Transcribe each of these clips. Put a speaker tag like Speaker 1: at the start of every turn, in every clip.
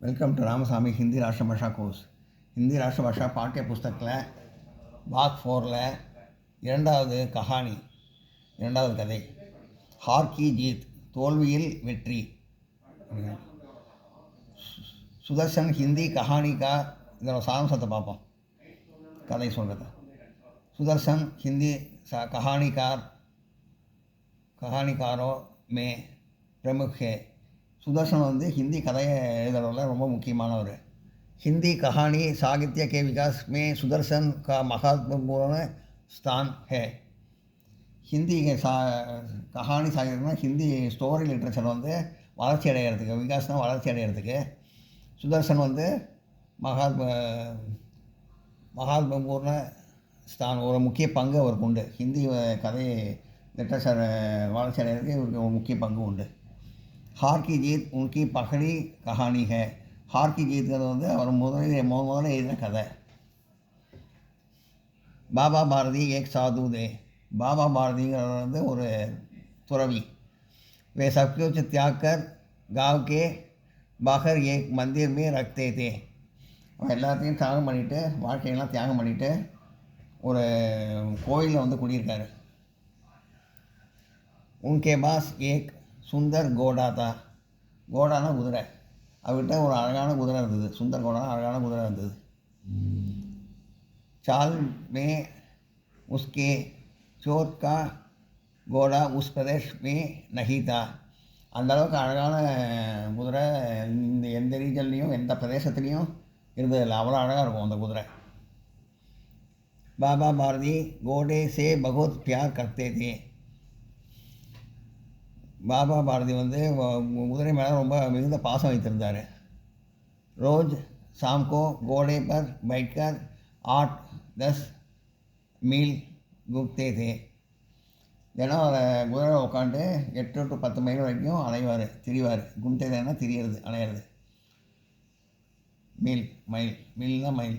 Speaker 1: Welcome to Ramasamy Hindi Rashtra Bhasha course. Hindi Rashtra Bhasha பாட்டிய புஸ்தகத்தில் பாக் 4ல் இரண்டாவது கதை ஹார் கி ஜீத், தோல்வியில் வெற்றி. சுதர்சன் ஹிந்தி கஹானிக்கா இதோட சாராம்சத்தை பார்ப்போம். கதை சொல்கிறது சுதர்சன் ஹிந்தி கஹானிக்காரோ மே பிரமுக் ஹே. सुदर्शन வந்து हिंदी கதையை எழுதுறதுல ரொம்ப முக்கியமானவர். हिंदी कहानी साहित्य के विकास में सुदर्शन का महत्वपूर्ण स्थान है. ஹிந்தி கஹானி சாகித்யம்னா ஹிந்தி ஸ்டோரி லிட்ரேச்சர் வந்து வளர்ச்சி அடைகிறதுக்கு, விகாசம் வளர்ச்சி அடைகிறதுக்கு சுதர்சன் வந்து மகாத்மபூர்ண ஸ்தான் ஒரு முக்கிய பங்கு அவருக்கு உண்டு. ஹிந்தி கதை லிட்ரேச்சர் வளர்ச்சி அடைகிறதுக்கு இவருக்கு ஒரு முக்கிய பங்கு உண்டு. हार की जीत उनकी पकड़ी कहानी है. हार की जीत வந்து அவர் முதல்ல எழுதின கதை. பாபா பாரதி ஏக் சாது தே. பாபா பாரதிங்கிறவர் வந்து ஒரு துறவி. वे सब कुछ त्याग कर गाँव के बाहर एक मंदिर में रखते थे. அவன் எல்லாத்தையும் தியாகம் பண்ணிவிட்டு, வாழ்க்கையெல்லாம் தியாகம் பண்ணிவிட்டு ஒரு கோயிலில் வந்து குடியிருக்காரு. उनके पास एक சுந்தர் கோடாதா. கோடானா குதிரை. அவர்கிட்ட ஒரு அழகான குதிரை இருந்தது. சுந்தர் கோடானா அழகான குதிரை இருந்தது. சால் மே உஸ்கே சோட் கா கோடா உஸ் பிரதேஷ் மே நஹி தா. அந்த அளவுக்கு அழகான குதிரை இந்த எந்த ரீஜன்லேயும் எந்த பிரதேசத்துலேயும் இருந்ததில்லை. அவ்வளோ அழகாக இருக்கும் அந்த குதிரை. பாபா பாரதி கோடே சே பகவத் பியார் கர்த்தே தே. பாபா பாரதி வந்து குதிரை மேலே ரொம்ப மிகுந்த பாசம் வைத்திருந்தார். ரோஜ் சாம்கோ கோடே பர் பைட்கர் 8-10 மீல் குப்தே தே. தினம் அதை குதிரை உட்காந்து 8 to 10 மைல் வரைக்கும் அலைவார், திரிவார். கும்தேதேன்னா திரியிறது, அலையிறது. மீல்னா மைல்.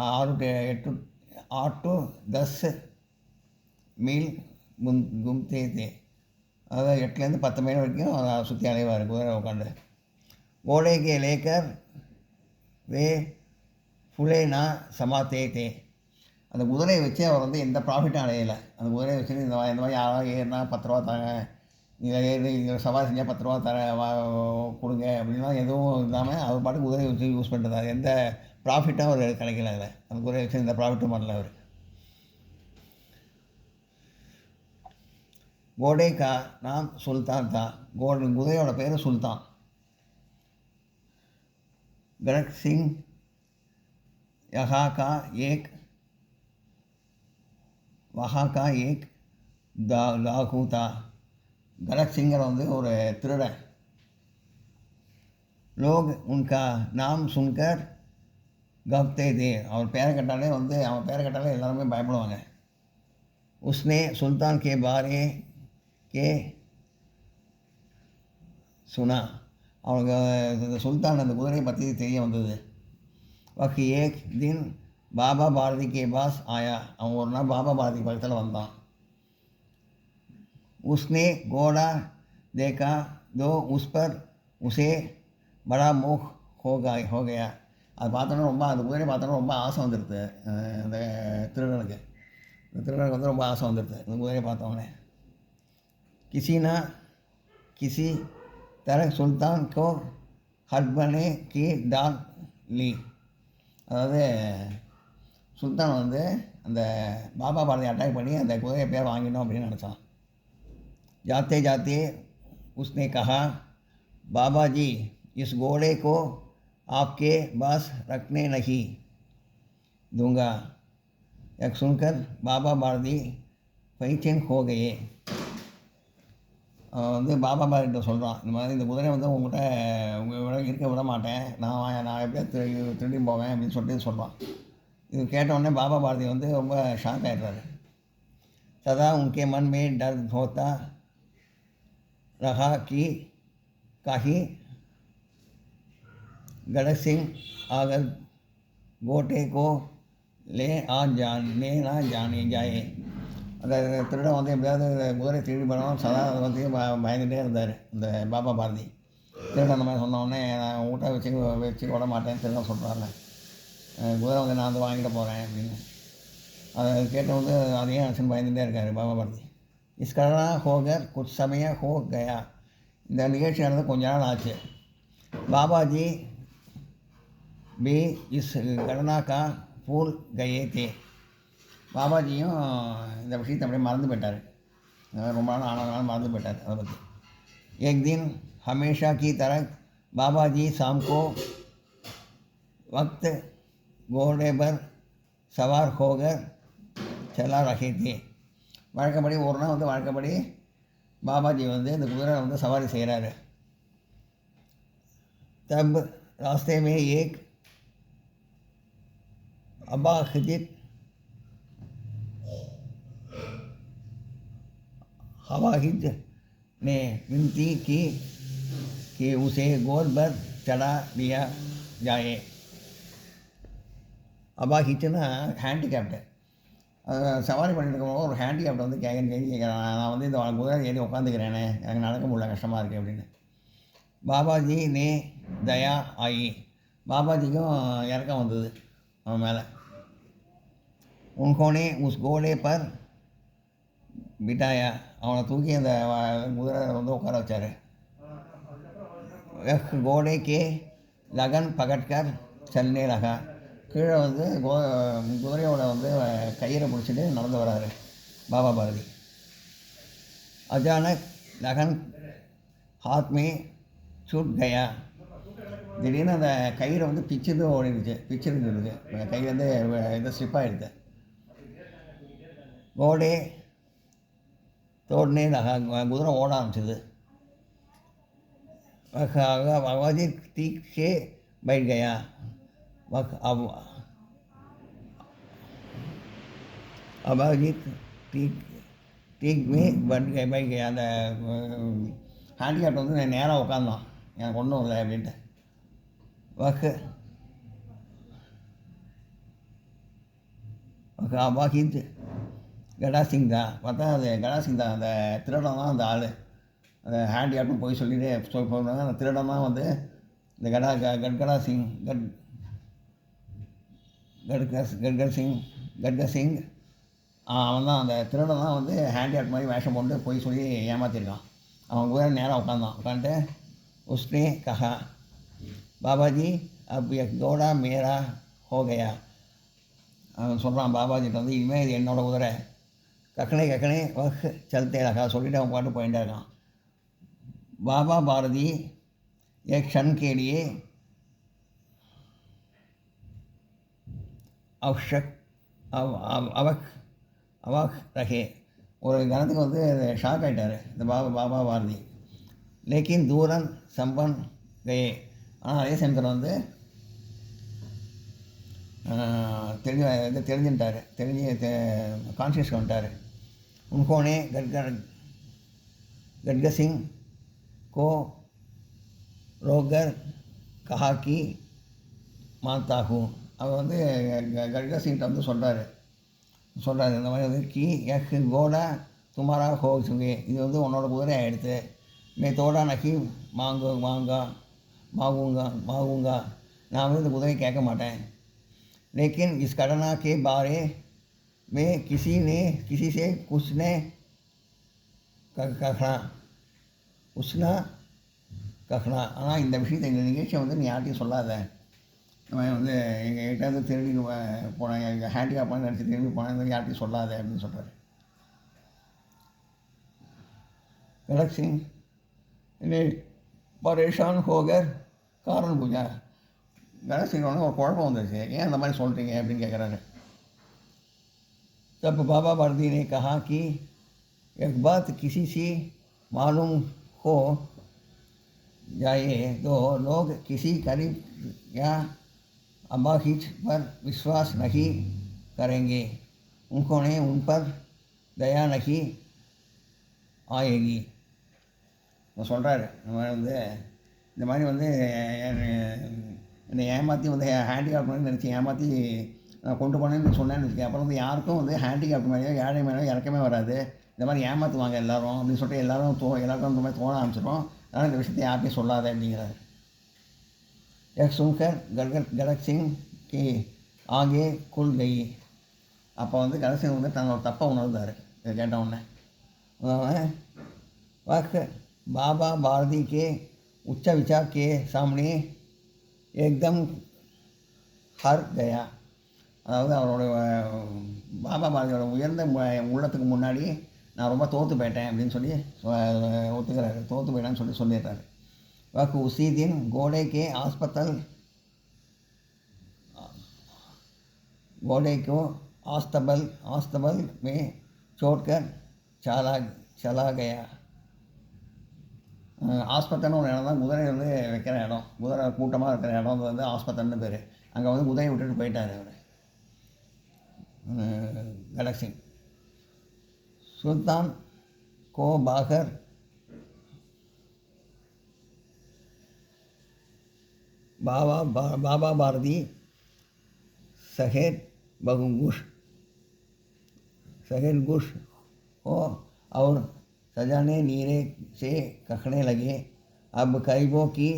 Speaker 1: 8 to 10 மீல் கும்தே தே. அதாவது 8 to 10 மைல் வரைக்கும் அதை சுற்றி அலைவார் குதிரை உட்காந்து. கோடைக்கு லேக்கர் வே ஃபுலேனா சமாத்தே தே. அந்த குதிரையை வச்சு அவர் வந்து எந்த ப்ராஃபிட்டும் அடையலை. அந்த குதிரையை வச்சு இந்த மாதிரி யாராவது ஏறினா 10 ரூபா தாங்க, இதில் ஏறி இதில் சவாரி செஞ்சால் 10 ரூபா கொடுங்க அப்படின்லாம் எதுவும் இல்லாமல் அவர் பாட்டு குதிரையை வச்சு யூஸ் பண்ணுறது. அது எந்த ப்ராஃபிட்டும் அவர் கிடைக்கல. அதில் அந்த குதிரையை வச்சு எந்த ப்ராஃபிட்டும் பண்ணல அவர். கோடே கா நாம் சுல்தான் தா. குதிரையோட பேர் சுல்தான். गणक सिंह यहाँ का एक डाकू था. गणक सिंगर வந்து ஒரு திருடன். लोग उनका नाम सुनकर घबराते थे. அவன் பேரை கேட்டாலே எல்லாருமே பயப்படுவாங்க. उसने सुल्तान के बारे के सुना. அவனுக்கு இந்த சுல்தான் அந்த குதிரையை பற்றி தெரிய வந்தது. வக்கி ஏக் தின் பாபா பாரதி கே பாஸ் ஆயா. அவன் ஒரு நாள் பாபா பாரதி பக்கத்தில் வந்தான். உஸ்னே கோடா தேக்கா தோ உஸ் பர் உசே படா மோக் ஹோ கயா. அது பார்த்தோன்னா அந்த குதிரையை பார்த்தோன்னா ரொம்ப ஆசை வந்துடுது அந்த திருடனுக்கு. இந்த திருடனுக்கு வந்து ரொம்ப ஆசை வந்துடுது இந்த குதிரையை பார்த்தோன்னே. கிசி तरह सुल्तान को हर्बने की डाल ली. அதாவது சுல்தான் வந்து அந்த பாபா பாரதி அட்டாக் பண்ணி அந்த குதிரையை பேர் வாங்கினோம் அப்படின்னு நினச்சான். जाते जाते उसने कहा बाबा जी इस घोड़े को आपके पास रखने नहीं दूंगा. एक सुनकर बाबा भारती पैचन हो गए. வந்து பாபா பாரதிகிட்ட சொல்கிறான், இந்த மாதிரி இந்த குதிரை வந்து உங்கள்கிட்ட இருக்க விட மாட்டேன், நான் எப்படியா திருடி போவேன் அப்படின்னு சொல்கிறான். இது கேட்டவுடனே பாபா பாரதி வந்து ரொம்ப ஷாக் ஆகிடுறாரு. சதா உன்கே மன் மே டர் ஹோத்தா ரஹா கி கஹி गणक सिंह आगर गोटे को ले ना जाने जाए. அந்த திருடன் வந்து எப்படியாவது குதிரை திருடி பண்ணணும் சதா அதை வந்து பயந்துகிட்டே இருந்தார் இந்த பாபா பாரதி. திருடன் அந்த மாதிரி சொன்னோடனே நான் வீட்டை வச்சு விட மாட்டேன் திருடன் சொல்கிறாங்க. குதிரை வந்து நான் வந்து வாங்கிட்டு போகிறேன் அப்படின்னு. அதை கேட்டு வந்து அதையும் அச்சன் பயந்துகிட்டே இருக்கார் பாபா பாரதி. இஸ்கடனா ஹோகர் குச் சமய ஹோ கயா. இந்த நிகழ்ச்சி நடந்து கொஞ்ச நாள் ஆச்சு. பாபாஜி பி இஸ் கடனா கா பூல் கயே தே. பாபாஜியும் இந்த விஷயத்தை அப்படியே மறந்து போயிட்டார். ரொம்ப நாள் ஆனதுனால மறந்து போயிட்டார் அதை பற்றி. एक दिन हमेशा की तरह बाबा जी शाम को वक्त घोड़े पर सवार होकर चला रहे थे. வழக்கப்படி ஒரு நாள் வந்து வழக்கப்படி பாபாஜி வந்து இந்த குதிரை வந்து சவாரி செய்கிறாரு. तब रास्ते में एक अबाखित हवाहिद ने विनती की कि उसे गोद पर चढ़ा दिया जाए. அபாஹிட்னா ஹேண்டிகேப்டு. சவாரி பண்ணிட்டு இருக்கும்போது ஒரு ஹேண்டிகேப்டை வந்து கேட்குறேன், நான் வந்து இந்த குதிரை ஏறி உட்காந்துக்கிறேனே, எனக்கு நடக்க முடியல, கஷ்டமாக இருக்குது அப்படின்னு. பாபாஜி நே தயா ஆயி. பாபாஜிக்கும் இறக்கம் வந்தது அவன் மேலே. உன்கோனே உஸ் கோடே பர் பிட்டாயா. அவனை தூக்கி அந்த குதிரை வந்து உட்கார வச்சார். கோடே கே லகன் பகட்கர் சல்னே லகா. கீழே வந்து குதிரையோட வந்து கயிறை பிடிச்சிட்டு நடந்து வராரு பாபா பாரதி. அச்சானக் லகன் ஹாத்மே சூட் கயா. திடீர்னு அந்த கயிறை வந்து பிச்சுட்டு ஓடிடுச்சு, பிச்சுருந்துருது, கை வந்து இது ஸ்லிப்பாகிடுது. கோடே தோடனே குதிரை ஓட ஆரம்பிச்சிது. अबाजित तीक से बैठ गया. अबाजित तीक में बैठ गया. அந்த ஹேண்டிகேப்ட் வந்து நேராக உட்காந்தான், எனக்கு ஒன்றும் இல்லை அப்படின்ட்டு. அபாஹித் கடா சிங் தான். பார்த்தா அது கடா சிங் தான், அந்த திருடன் தான் அந்த ஆள். அந்த ஹேண்டிகேப்டும் போய் சொல்லிட்டு போனாங்க. அந்த திருடன் தான் வந்து இந்த கட்கடா சிங் கட்க சிங் அவன் தான். அந்த திருடன் தான் வந்து ஹேண்டிகேப்ட் மாதிரி வேஷம் போட்டு போய் சொல்லி ஏமாற்றிருக்கான். அவன் கூட நேராக உட்காந்துட்டு உஸ்னே கஹா பாபாஜி அப் எக் கோடா மேரா ஹோ கயா. அவன் சொல்கிறான் பாபாஜிட்ட வந்து, இனிமேல் இது என்னோடய குதிரை, கக்கனே சல்தே ரகா சொல்லிவிட்டு அவன் பாட்டு போயிட்டே இருக்கான். बाबा भारती एक क्षण के लिए अवक रखे. ஒரு கணத்துக்கு வந்து ஷாக் ஆகிட்டார் இந்த பாபா பாரதி. லேக்கின் தூரன் சம்பன் கயே. ஆனால் அதே சமயத்தில் வந்து தெரிஞ்சுட்டார், கான்ஷியஸ் வந்துட்டார். உன்கோனே கட்க சிங் को रोगर कहा कि मानता हूँ. அவர் வந்து கட்க சிங்கிட்ட வந்து சொல்கிறாரு இந்த மாதிரி வந்து கி எக் கோடா துமாரா ஹோ சுகே. இது வந்து உன்னோட குதிரை ஆகிடுது. மே தோடா நகி மாங்குங்கா. நான் வந்து இந்த குதிரையை கேட்க மாட்டேன். லேக்கின் இஸ் கடனா கே பாரே மே கிசி சே குச்னே கஹனா உஸ்னா கஹ்னா. ஆனால் இந்த விஷயத்தை, இந்த நிகழ்ச்சியை வந்து நீ யார்ட்டையும் சொல்லாத. நம்ம வந்து எங்கள் கிட்டே வந்து திரும்பி போனேன், எங்கள் ஹேண்டிகேப் பண்ணி நினச்சி திரும்பி போனேன், யார்ட்டையும் சொல்லாத அப்படின்னு சொல்கிறார். கடக் சிங் இன்னை பரேஷான் ஹோகர் காரணம் பூஜா. கடக் சிங் வந்து ஒரு குழப்பம் வந்துருச்சு, ஏன் அந்த மாதிரி சொல்கிறீங்க அப்படின்னு கேட்குறாரு. तब बाबा भारती ने कहा कि एक बात किसी से मालूम हो जाए तो लोग किसी करीब या अबाहित पर विश्वास नहीं करेंगे. उन्होंने उन पर दया नहीं आएगी. சொல்கிறாரு, இந்த மாதிரி வந்து என்னை ஏமாற்றி வந்து ஹேண்டிகேப்ட் பண்ணி நினச்சி ஏமாற்றி நான் கொண்டு போனேன்னு சொன்னேன்னு வச்சுக்கேன். அப்புறம் வந்து யாருக்கும் வந்து ஹேண்டிகேப்ட் மேலேயோ ஏழை மேலேயோ இறக்கமே வராது. இந்த மாதிரி ஏமாற்றுவாங்க எல்லோரும் அப்படின்னு சொல்லிட்டு எல்லாருக்கும் இந்த மாதிரி தோண ஆரம்பிச்சிடும். ஆனால் இந்த விஷயத்தை யார்ட்டையும் சொல்லாத அப்படிங்கிறாரு. சுங்கர் கலக் சிங் கி ஆகே குல் கை. அப்போ வந்து கலக் சிங் வந்து தன்னோட தப்பை உணர்ந்தார். இதை கேட்ட உடனே वह बाबा भारती के उच्च विचार के सामने एकदम हर गया. அதாவது அவரோட பாபா பாரதியோட உயர்ந்த உள்ளத்துக்கு முன்னாடி நான் ரொம்ப தோற்று போயிட்டேன் அப்படின்னு சொல்லி ஒத்துக்கிறாரு. தோற்று போயிட்டான்னு சொல்லி சொல்லிடுறாரு. वह उसी दिन घोड़े के को आस्तबल में छोड़कर चला गया. ஆஸ்பத்திரின்னு ஒரு இடம் தான் குதிரை வந்து வைக்கிற இடம். குதிரை கூட்டமாக இருக்கிற இடம் வந்து ஆஸ்பத்திரின்னு பேர். அங்கே வந்து குதிரையை விட்டுட்டு போயிட்டார் அவர் கலக் சிங். सुल्तान को बाहर बाबा भारती सहेद गुश हो और सजाने नीरे से कहने लगे, अब गरीबों की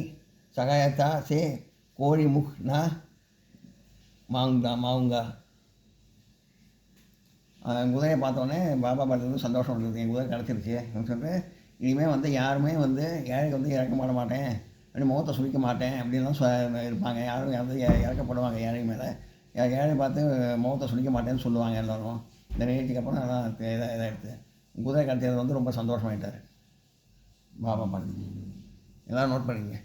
Speaker 1: सहायता से कोई मुख न मांगूंगा. குதிரையை பார்த்தோன்னே பாபா பாரதி வந்து சந்தோஷம் இருக்குது. என் குதிரை கிடச்சிருச்சு அப்படின்னு சொல்லிட்டு இனிமேல் வந்து யாருமே வந்து ஏழைக்கு வந்து இறக்க மாட மாட்டேன், அப்படி முகத்தை சுழிக்க மாட்டேன் அப்படின்லாம் இருப்பாங்க. யாரும் வந்து இறக்கப்படுவாங்க ஏழை மேலே. ஏழை பார்த்து முகத்தை சுழிக்க மாட்டேன்னு சொல்லுவாங்க எல்லோரும். இந்த நிகழ்ச்சிக்கு அப்புறம் அதெல்லாம் இதாகிடுது. குதிரை கிடச்சது வந்து ரொம்ப சந்தோஷமாயிட்டார் பாபா பாரதி. எல்லோரும் நோட் பண்ணிங்க.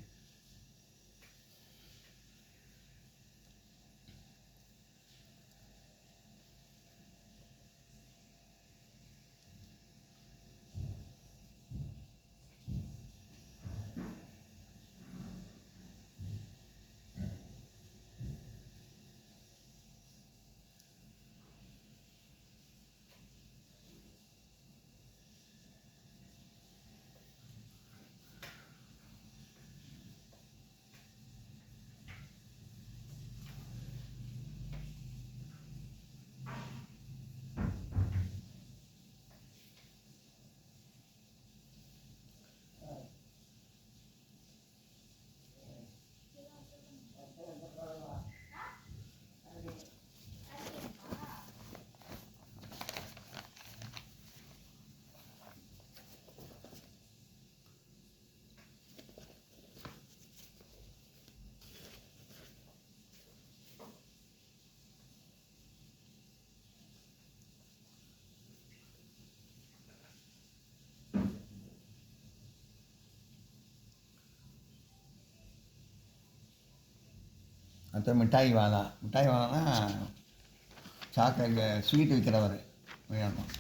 Speaker 1: அடுத்து மிட்டாய் வாலானா சாக்லேட் ஸ்வீட் விற்கிறவர் வேணும்.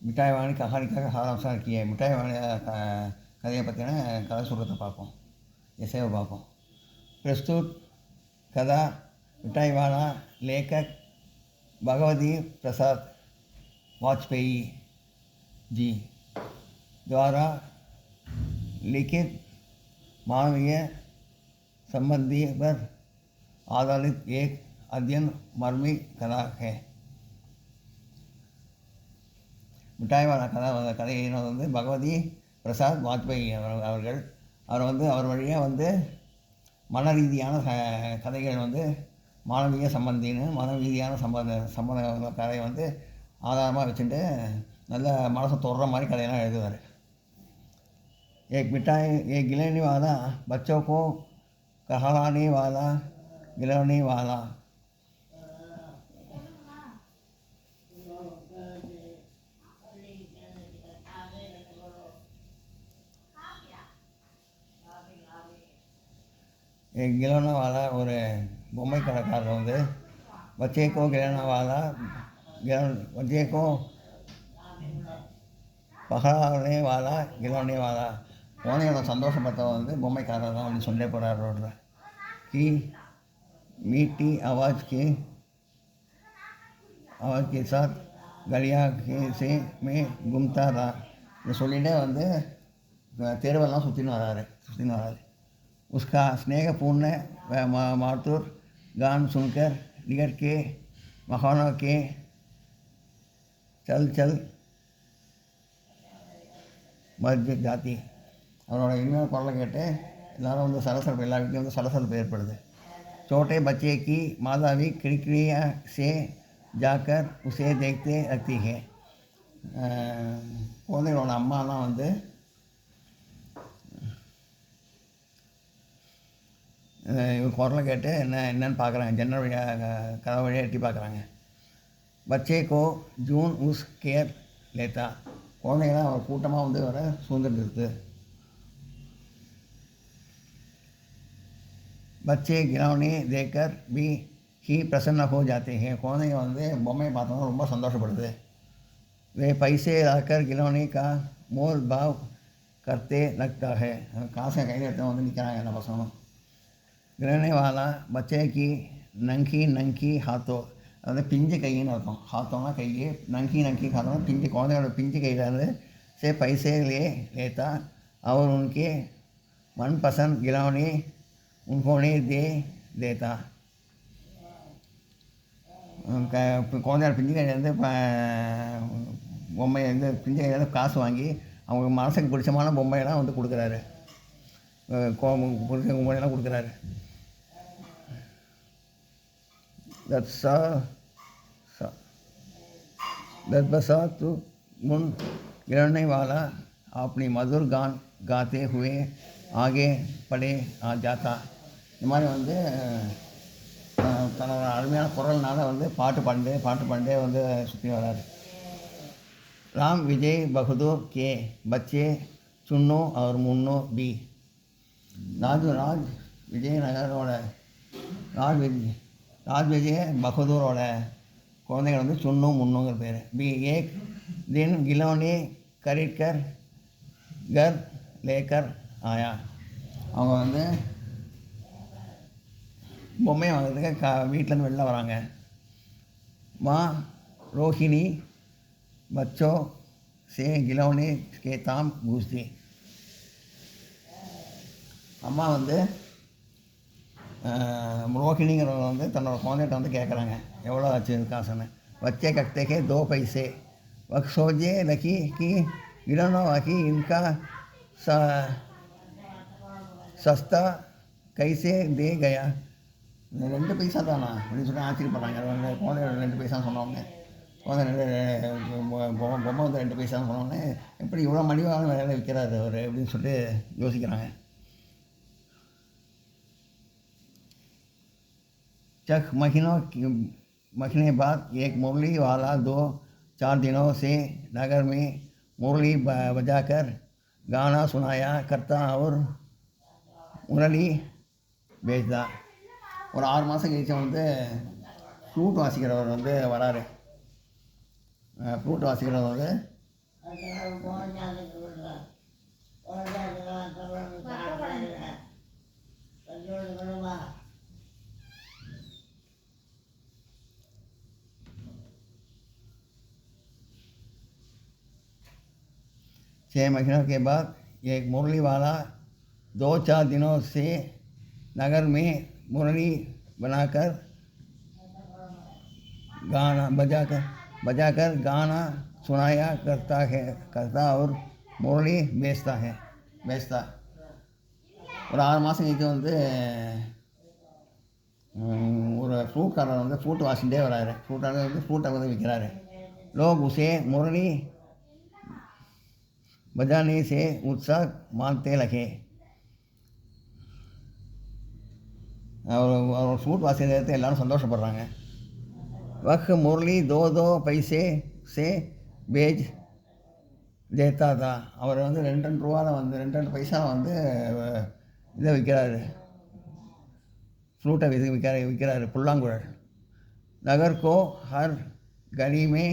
Speaker 1: மிட்டாய் வாங்கி கஹானிக்காக சாராம்சம் இருக்கிய மிட்டாய் வாங்கி கதையை பற்றின கதை சொல்கிறத பார்ப்போம், எசைவை பார்ப்போம். प्रस्तुत कथा मिठाई वाला लेखक भगवती प्रसाद वाजपेयी जी द्वारा लिखित मानवीय संबंधी पर आधारित एक अध्ययन मर्मी कथा है. மிட்டாய் வாழ கதையை வந்து பகவதி பிரசாத் வாஜ்பாய் அவர் வழியாக வந்து மன ரீதியான கதைகள் வந்து மானவீக சம்பந்தின்னு மன ரீதியான சம்பந்த கதையை வந்து ஆதாரமாக வச்சுட்டு நல்ல மனசை தொடுற மாதிரி கதையெல்லாம் எழுதுவார். एक गिलानी वाला बच्चों को कहलाने वाला गिलाने वाला. एक गिलाना वाला ஒரு பொம்மை கடைக்காரர் வந்து बच्चे को गिलाना वाला बच्चे को பகலானே வாலா கிலோனே வாலா குழந்தையோட சந்தோஷப்பட்டவன் வந்து பொம்மைக்காரர் தான் அப்படின்னு சொல்லிட்டே போகிறார் ரோட்டில். की मीठी आवाज़ के और के साथ गलिया के से में घूमता रहा. இதை சொல்லிகிட்டே வந்து தெருவெல்லாம் சுற்றின்னு வராரு. उसका स्नेहपूर्ण माथुर गान सुनकर निकट के मकानों के चल मर जाती. அவனோட இனிமையான குரலை கேட்டு எல்லாரும் வந்து சலசலப்பு, எல்லா வீட்லேயும் வந்து சலசலப்பு ஏற்படுது. छोटे बच्चे की माता भी खिड़कियाँ से जाकर उसे देखते रहती है. குழந்தைகளோட அம்மாலாம் வந்து இவன் குரலை கேட்டு என்னன்னு பார்க்குறாங்க, ஜன்னல் வழியாக கதவு வழியாக எட்டி பார்க்குறாங்க. பச்சே கோ ஜூன் உஸ் கேர் லேத்தா. குழந்தைங்களாம் அவர் கூட்டமாக வந்து வர சூழ்ந்துட்டு இருக்குது. बच्चे गिरौने देखकर भी ही प्रसन्न हो जाते हैं. குழந்தைங்க வந்து பொம்மையை பார்த்தோன்னா ரொம்ப சந்தோஷப்படுது. वे पैसे लाकर गिरौने का मोल भाव करते लगता है. காசை கையில் எடுத்து வந்து நிற்கிறாங்க என்ன பசங்களும். गिरने वाला बच्चे की नंकी हाथों, அதாவது பிஞ்சு கையின்னு அர்த்தம். ஹாத்தோன்னா கை, நங்கி ஹாத்தோன்னா பிஞ்சு, குழந்தையோட பிஞ்சு கையிலேருந்து से पैसे लेता और उनके मनपसंद गिरौने उन्होंने दे देता. குழந்தையோட பிஞ்சு கையிலேருந்து பொம்மை வந்து பிஞ்சு கையிலேருந்து காசு வாங்கி அவங்க மனசுக்கு பிடிச்சமான பொம்மையெல்லாம் வந்து கொடுக்குறாரு, பிடிச்ச பொம்மையெல்லாம் கொடுக்குறாரு. बरसात मुन गिरने वाला अपनी मधुर गान गाते हुए आगे पड़े जाता. இந்த மாதிரி வந்து தன்னோட அருமையான குரல்னால வந்து பாட்டு பாண்டே வந்து சுற்றி வராரு. ராம் விஜய் பகதூர் கே பச்சே சுன்னு और முன்னு பி. ராஜ் விஜயநகரோட ராஜ் விஜய பகதூரோட குழந்தைகள் வந்து சுன்னு முன்னுங்கிற பேர். பி ஏக் தின் கிலோனி கரிட்கர் கர் லேக்கர் ஆயா. அவங்க வந்து பொம்மையை வாங்கிறதுக்கு வீட்டிலேருந்து வெளில வராங்க. மா ரோஹிணி பச்சோ சே கிலோனி கே தாம் பூஸ்தி. அம்மா வந்து ரோஹிணிங்கிறவங்க வந்து தன்னோட குழந்தைகிட்ட வந்து கேட்குறாங்க எவ்வளோ ஆச்சு காசுன்னு. बच्चे कहते हैं 2 पैसे. वह सोचे लगी कि गिरनो आखी इनका सस्ता कैसे दे गया. 2 பைசா தானா அப்படின்னு சொல்லி ஆச்சரியப்படுறாங்க. குழந்தை 2 பைசான்னு சொன்னோடனே, குழந்தை பொம்மை வந்து 2 பைசான்னு சொன்னோடனே எப்படி இவ்வளோ மலிவான வேலை விற்கிறாரு அவர் அப்படின்னு சொல்லிட்டு யோசிக்கிறாங்க. चक महीने बाद एक मुरली वाला 2-4 दिनों से नगर में मुरली बजाकर गाना सुनाया करता और मुरली बेचता. ஒரு 6 மாதம் கழிச்சு வந்து ஃப்ளூட் வாசிக்கிறவர் வந்து வராரு. ஃப்ளூட் வாசிக்கிறவர் வந்து छः महीनों के बाद एक मुरली वाला 2-4 दिनों से नगर में मुरली बनाकर गाना बजाकर गाना सुनाया करता और मुरली बेचता. ஒரு 6 மாதம் கழிச்சு வந்து ஒரு ஃப்ரூட்காரர் வந்து ஃப்ரூட் வாசிகிட்டே வராரு. ஃப்ரூட்டாக வந்து ஃப்ரூட்டை வந்து விற்கிறாரு. லோக் உசே முரளி बजाने से उत्साह मानते लगे. और फ्लूट वासिते எல்லாரும் சந்தோஷப்படுறாங்க. वह मुरली 2 पैसे से बेच देता था. அவர் வந்து 2 ரூபாவில் வந்து 2 பைசா வந்து இதை விற்கிறாரு, फ्लूட்டை விற்கிறாரு, புல்லாங்குழல். नगर को हर गली में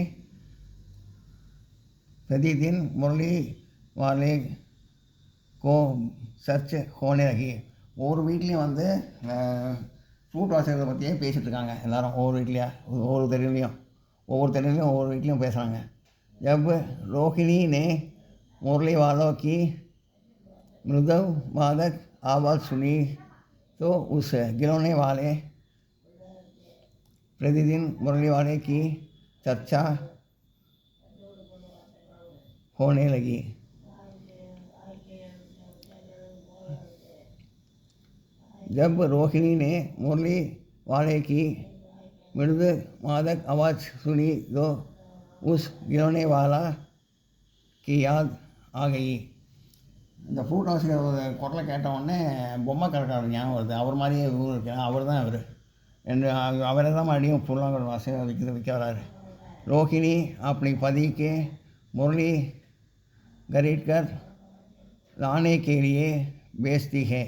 Speaker 1: प्रतिदिन मुरली वाले को सर्च होने लगी. ஒவ்வொரு வீட்லேயும் வந்து ஃப்ரூட் வாசிக்கிறத பற்றியே பேசிகிட்டு இருக்காங்க எல்லாரும். ஒவ்வொரு வீட்லேயும் ஒவ்வொரு தெருவிலையும் ஒவ்வொரு தெருவிலையும் ஒவ்வொரு வீட்லேயும் பேசுகிறாங்க. जब रोहिणी ने मुरली वालों की मृदु मादक आवाज़ सुनी तो उस गिरोने वाले प्रतिदिन मुरली वाले की चर्चा होने लगी. जब रोहिणी ने मुरली वाले की मृदु मादक आवाज़ सुनी तो उस गिरोने वाला की याद आ गई. இந்த ஃப்ளூட் வாசிக்கிற குரலை கேட்டவுடனே பொம்மை கடைக்காரர் ஞாபகம் வருது. அவர் மாதிரியே ஊர் இருக்கு, அவர் தான் அவர் என்று அவரை தான் மறுபடியும் புல்லாங்குழல் வாசி விற்க வராரு. रोहिणी अपनी पति के मुरली खरीद कर लाने के लिए बेचती है.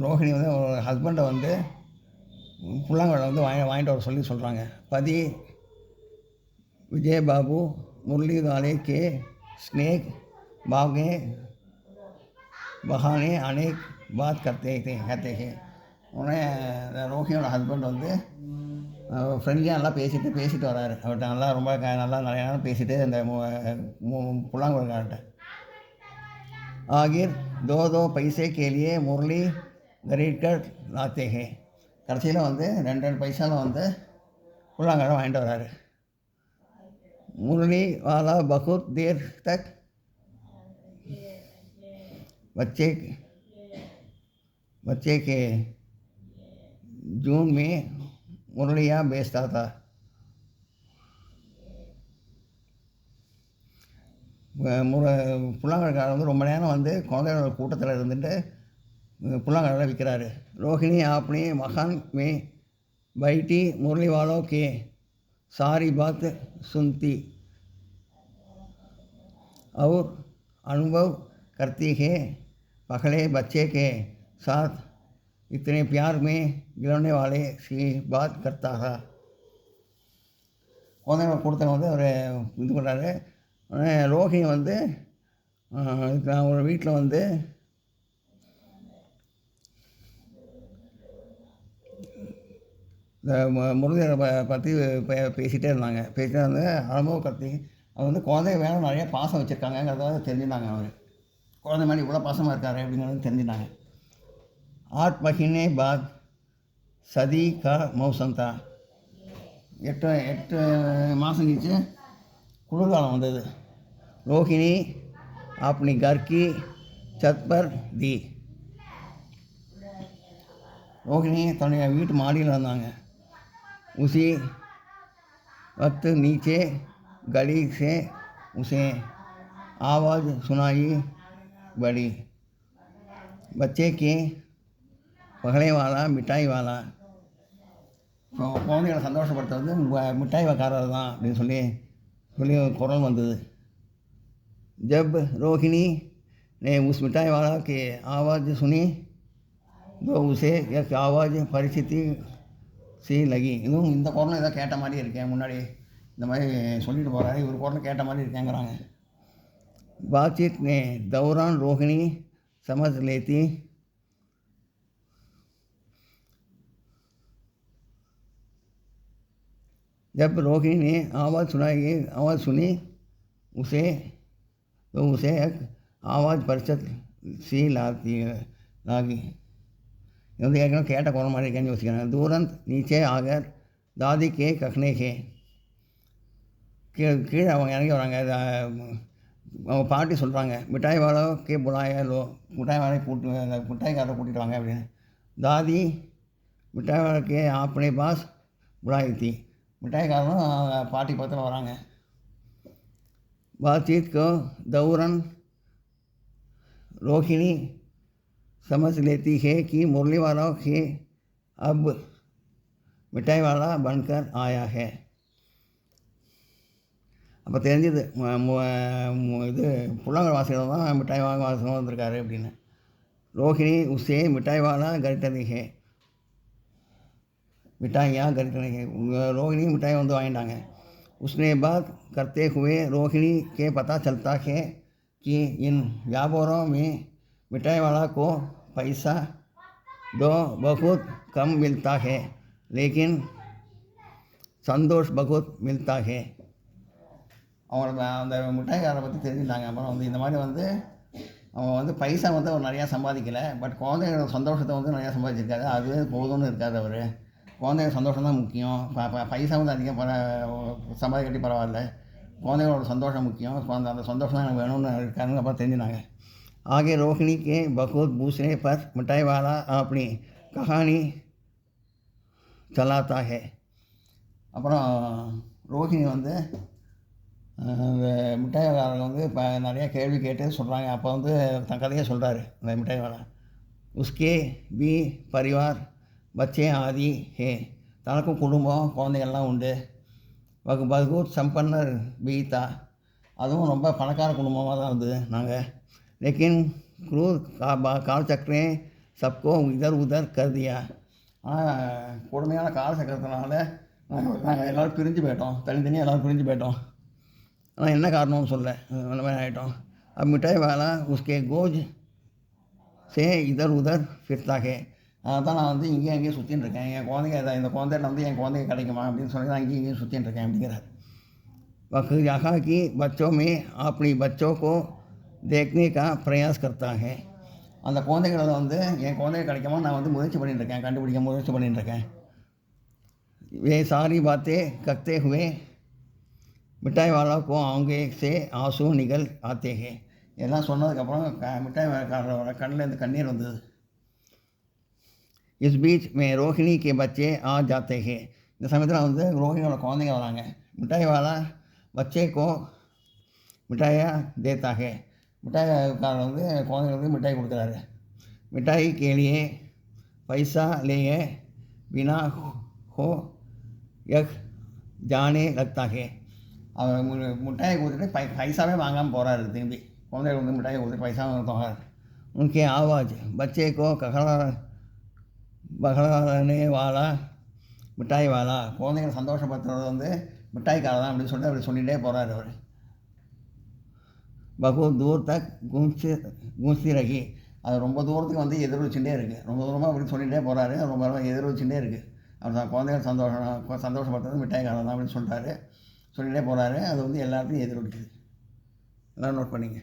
Speaker 1: ரோஹிணி வந்து ஒரு ஹஸ்பண்டை வந்து புல்லாங்குழலை வந்து வாங்கிட்டு வர சொல்லி சொல்கிறாங்க. பதி विजय बाबू मुरली वाले के स्नेक भागे बहाने अनेक बात कहते हैं. உடனே ரோஹிணியோட ஹஸ்பண்ட் வந்து ஃப்ரெண்ட்லியாக நல்லா பேசிட்டு வராரு. அவர்கிட்ட நல்லா ரொம்ப நல்லா நிறைய நேரம் பேசிட்டு அந்த புல்லாங்குழல்கார்ட்ட आखिर दो पैसे के लिए मुरली खरीद कर लाते हैं. கடைசியில் வந்து 2 பைசாவில் வந்து புல்லாங்குழல் வாங்கிட்டு வராரு. मुरली वाला बहुत देर तक बच्चे के जून में मुरलियाँ बेचता था. புல்லாங்குழல்காரர் வந்து ரொம்ப நேரம் வந்து குழந்தைகளோட கூட்டத்தில் இருந்துட்டு புல்லாங்குழலை விற்கிறாரு. रोहिणी अपने मकान में बैठी मुरली वालों के सारी बात सुनती और अनुभव करती है. पहले बच्चे के साथ इतने प्यार में गिरने वाले सी बात करता था. குழந்தைங்களோட கூட்டத்தில் வந்து அவர் இது பண்ணுறாரு. ரோஹிணி வந்து ஒரு வீட்டில் வந்து இந்த முருகரை பற்றி பேசிகிட்டே இருந்தாங்க. அனுபவம் கத்தி அவங்க வந்து குழந்தைங்க வேலை நிறைய பாசம் வச்சுருக்காங்கங்கிறத தெரிஞ்சுட்டாங்க. அவர் குழந்தை மாதிரி இவ்வளோ பாசமாக இருக்காரு அப்படிங்கிறது தெரிஞ்சுட்டாங்க. 8 महीने बाद सदी का मौसम था. 8 மாதம் கழிச்சு குளிர்காலம் வந்தது. रोहिणी अपनी घर की छत पर दी. ரோஹிணி தன்னுடைய வீட்டு மாடியில் இருந்தாங்க. उसी वक्त नीचे गली से उसे आवाज़ सुनाई पड़ी. बच्चे के पकड़े वाला मिठाई वाला. குழந்தைகளை சந்தோஷப்படுத்துறது மிட்டாய் வைக்காரது தான் அப்படின்னு சொல்லி குரல் வந்தது. जब रोहिणी ने उस मिठाई वाला की आवाज़ सुनी तो उसे एक आवाज़ परिचिति सी लगी. இதுவும் இந்த குரலும் ஏதோ கேட்ட மாதிரி இருக்கேன், முன்னாடி இந்த மாதிரி சொல்லிட்டு போகிறாரு, இவர் குரல் கேட்ட மாதிரி இருக்கேங்கிறாங்க. बातचीत ने दौरान रोहिणी समझ लेती जब रोहिणी ने आवाज़ सुनी उसे एक आवाज़ परिचित सी लागी. இது வந்து ஏற்கனவே கேட்ட குரல் மாதிரி இருக்கேன்னு யோசிக்கிறாங்க. तुरंत नीचे आकर दादी के कहने के கீழே அவங்க இறங்கி வராங்க. அவங்க பாட்டி சொல்கிறாங்க, மிட்டாய் வாழை கே புலாயா லோ, மிட்டாய் வாழை மிட்டாய்க்காரரை கூட்டிகிட்டு வாங்க அப்படின்னு. दादी மிட்டாய் வாழை கே आपने पास बुलाई थी. மிட்டாய்க்காரரும் பாட்டி பக்கத்தில் வராங்க. बातचीत को दौरान रोहिणी समझ लेती है कि मुरली वालों के अब मिठाई वाला बनकर आया है. அப்போ தெரிஞ்சது இது புல்லாங்குழல் வாசிகள் தான் மிட்டாய் வாசகம் வந்திருக்காரு அப்படின்னு. ரோஹிணி உசே மிட்டாய் வாலா கரிட்டதி ஹே, மிட்டாயா கரிட்டதி ஹே. ரோஹிணி மிட்டாய் வந்து வாங்கிட்டாங்க. उसने बात करते हुए रोहिणी के पता चलता है कि इन व्यापारों में मिठाई वाला को पैसा तो बहुत कम मिलता है, लेकिन संतोष बहुत मिलता है. அவங்களுக்கு அந்த மிட்டாய்க்காரரை பற்றி தெரிஞ்சுட்டாங்க. அப்புறம் வந்து இந்த மாதிரி வந்து அவன் வந்து பைசா வந்து அவர் நிறையா சம்பாதிக்கலை, பட் குழந்தைகளோட சந்தோஷத்தை வந்து நிறையா சம்பாதிச்சிருக்காரு. அதுவே போதும்னு இருக்காது அவர். குழந்தைங்க சந்தோஷம் தான் முக்கியம். பைசா வந்து அதிகம் சம்பாதிக்கட்டி பரவாயில்ல, குழந்தைகளோட சந்தோஷம் முக்கியம். அந்த சந்தோஷம் தான் எனக்கு வேணும்னு இருக்காருன்னு அப்புறம் தெரிஞ்சுனாங்க. आगे रोहिणी के बहुत पूछने पर मिठाई वाला अपनी कहानी चलाता है. அப்புறம் ரோஹிணி வந்து அந்த மிட்டாய்காரங்க வந்து இப்போ நிறையா கேள்வி கேட்டு சொல்கிறாங்க. அப்போ வந்து தன் கதையை சொல்கிறாரு அந்த மிட்டாய் வாலா. உஸ்கே பி பரிவார் பச்சே ஆதி ஹே, தனக்கும் குடும்பம் குழந்தைகள்லாம் உண்டு. பகூத் சம்பன்னர் பீதா, அதுவும் ரொம்ப பணக்கார குடும்பமாக தான் இருந்தது நாங்கள். लेकिन क्रूर காலச்சக்கரே சப்கோ இதர் உதர் கருதியா. ஆனால் கொடுமையான காலச்சக்கரத்தினால நாங்கள் எல்லோரும் பிரிஞ்சு போயிட்டோம், தனித்தனியாக எல்லோரும் பிரிஞ்சு போயிட்டோம். ஆனால் என்ன காரணம்னு சொல்ல அந்த மாதிரி ஆகிட்டோம். अब मिठाई वाला उसके गोज से इधर उधर फिरता है. அதான் நான் வந்து இங்கேயும் அங்கேயும் சுற்றின்னு இருக்கேன். என் குழந்தைங்க இந்த குழந்தைகிட்ட வந்து என் குழந்தைங்க கிடைக்குமா அப்படின்னு சொல்லி நான் இங்கேயும் இங்கேயும் சுற்றின்னு இருக்கேன் அப்படிங்கிறார். वक्त यहाँ की बच्चों में अपनी बच्चों को देखने का प्रयास करता है. அந்த குழந்தைகளை வந்து என் குழந்தைங்க கிடைக்குமா நான் வந்து முயற்சி பண்ணிட்டுருக்கேன், கண்டுபிடிக்க முயற்சி பண்ணிட்டுருக்கேன். वे सारी बातें करते हुए मिठाई वाला को आंगे से आंसू निकल आते हैं. எல்லாம் சொன்னதுக்கப்புறம் மிட்டாய் காரரோட கண்ணில் இருந்து கண்ணீர் வந்தது. इस बीच में रोहिणी के बच्चे आ जाते हैं. இந்த சமயத்தில் வந்து ரோஹிணியோட குழந்தைங்க வராங்க. मिठाई वाला बच्चे को मिठाइयाँ देता है. மிட்டாய்காரர் வந்து குழந்தைங்களுக்கு மிட்டாய் கொடுக்குறாரு. மிட்டாய் के लिए पैसा लिए बिना हो यह जाने लगता है. அவர் மிட்டாயை கொடுத்துட்டு பைசாவே வாங்காமல் போகிறாரு. திரும்பி குழந்தைகள் வந்து மிட்டாயை கொடுத்து பைசா வாங்க. उनके आवाज़ बच्चे को बहलाने वाला மிட்டாய் வாலா, குழந்தைங்களை சந்தோஷப்படுத்துறது வந்து மிட்டாய்க்காரர் தான் அப்படின்னு சொல்லிட்டு அப்படி சொல்லிகிட்டே போகிறாரு அவர். बहुत दूर तक गूंजती रही. அது ரொம்ப தூரத்துக்கு வந்து எதிரொலிச்சுட்டே இருக்குது. ரொம்ப தூரமாக அப்படி சொல்லிகிட்டே போகிறாரு. ரொம்ப எதிரொலிச்சுட்டே இருக்குது. அவர் தான் குழந்தைகள் சந்தோஷப்படுத்துறது மிட்டாய்க்காரர் தான் அப்படின்னு சொல்லிட்டாரு, சொல்லிகிட்டே போகிறாரு. அது வந்து எல்லாத்தையும் எதிரொலிக்குது. எல்லாம் நோட் பண்ணிங்க.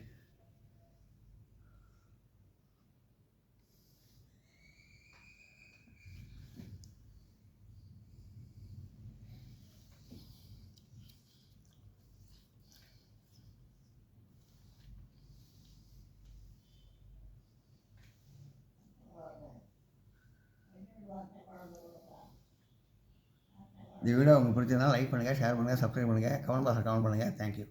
Speaker 1: இந்த வீடியோ உங்களுக்கு பிடிச்சதுனா லைக் பண்ணுங்கள், ஷேர் பண்ணுங்கள், சப்ஸ்கிரைப் பண்ணுங்கள், கமெண்ட் பாக்ஸில் கமெண்ட் பண்ணுங்கள். தேங்க்யூ.